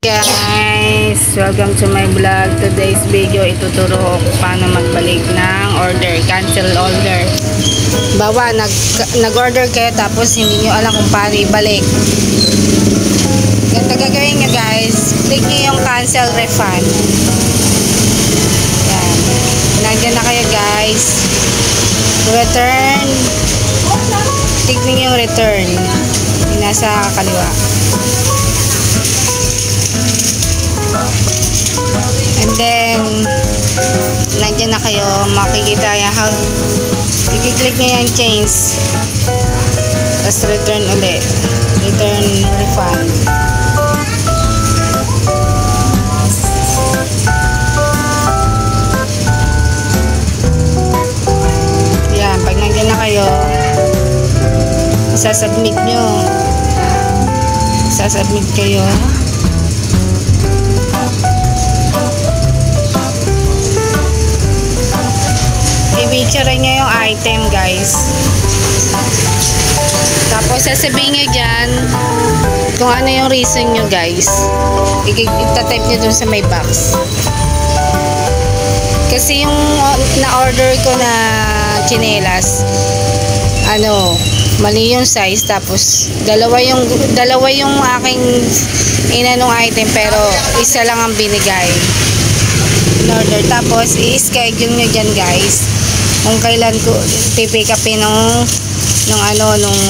Guys, welcome to my vlog. Today's video, ituturo ko paano magbalik ng order, cancel order. Bawa, nag-order kayo tapos hindi nyo alam kung paano ibalik. Ganito gagawin nyo guys, click nyo yung cancel refund. Yan. Nandiyan na kayo guys. Return. Click nyo yung return. Yung nasa kaliwa. And then nandiyan na kayo, makikita yan, i-click nyo yung change, tapos return ulit, return refund. Yan, pag nandiyan na kayo, sasubmit nyo, sasubmit kayo. I-picture nyo yung item guys. Tapos sasabihin nyo dyan kung ano yung reason nyo guys. Ita-type nyo dun sa may box. Kasi yung na-order ko na chinelas, mali yung size, tapos dalawa yung aking inanong item pero isa lang ang binigay in order. Tapos i-schedule nyo dyan guys kung kailan ko pipick upin nung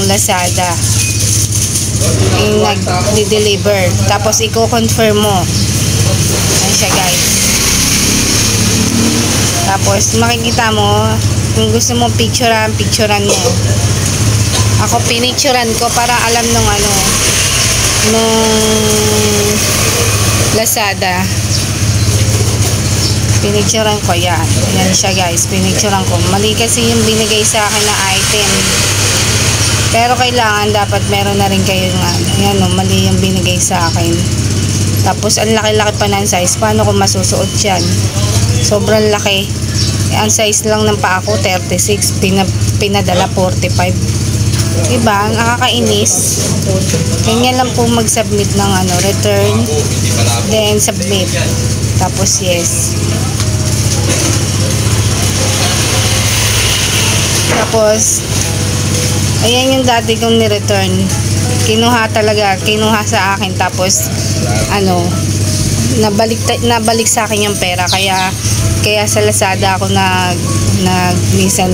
Lazada yung nag-deliver, tapos i-confirm mo. Ayan siya guys. Tapos makikita mo kung gusto mo picturean mo. Ako pinicturean ko para alam nung Lazada. Pinicturean ko yan. Yan siya guys. Pinicturean ko. Mali kasi yung binigay sa akin na item. Pero kailangan dapat meron na rin kayo yan mali yung binigay sa akin. Tapos ang laki-laki pa ng size. Paano ko masusuot yan? Sobrang laki. Ang size lang ng paa ko 36. Pinadala 45. Diba? Nakakainis. Ganyan lang po mag-submit ng return. Then submit. Tapos yes. Tapos ayan yung dati kong ni-return. Kinuha sa akin, tapos nabalik sa akin yung pera. Kaya sa Lazada ako minsan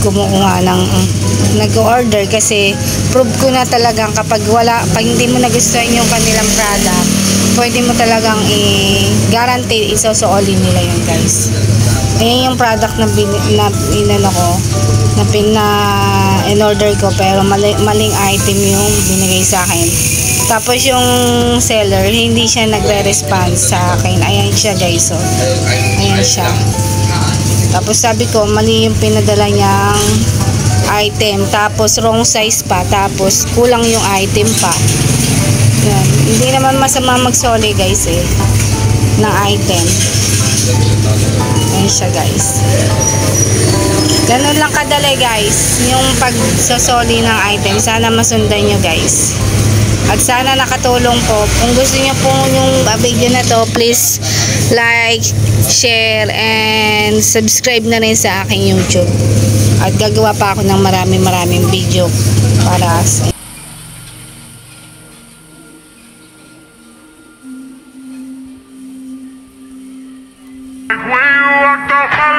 kumukuha ng nag-order, kasi prove ko na talagang pag hindi mo nagustuhan yung kanilang product, pwede mo talagang i-guarantee isusuolin nila yun guys. Ayan yung product na in-order ko, pero maling item yung binigay sa akin. Tapos yung seller, hindi siya nagre-response sa akin. Ayan siya guys. So, ayan siya. Tapos sabi ko, mali yung pinadala niyang item. Tapos wrong size pa. Tapos kulang yung item pa. Yan. Hindi naman masama mag-soli guys ng item. Ayan siya guys. Ganun lang kadali guys yung pagsosoli ng item. Sana masundan nyo guys. At sana nakatulong po. Kung gusto nyo po yung video na to, please like, share, and subscribe na rin sa aking YouTube. At gagawa pa ako ng maraming video para sa We walked the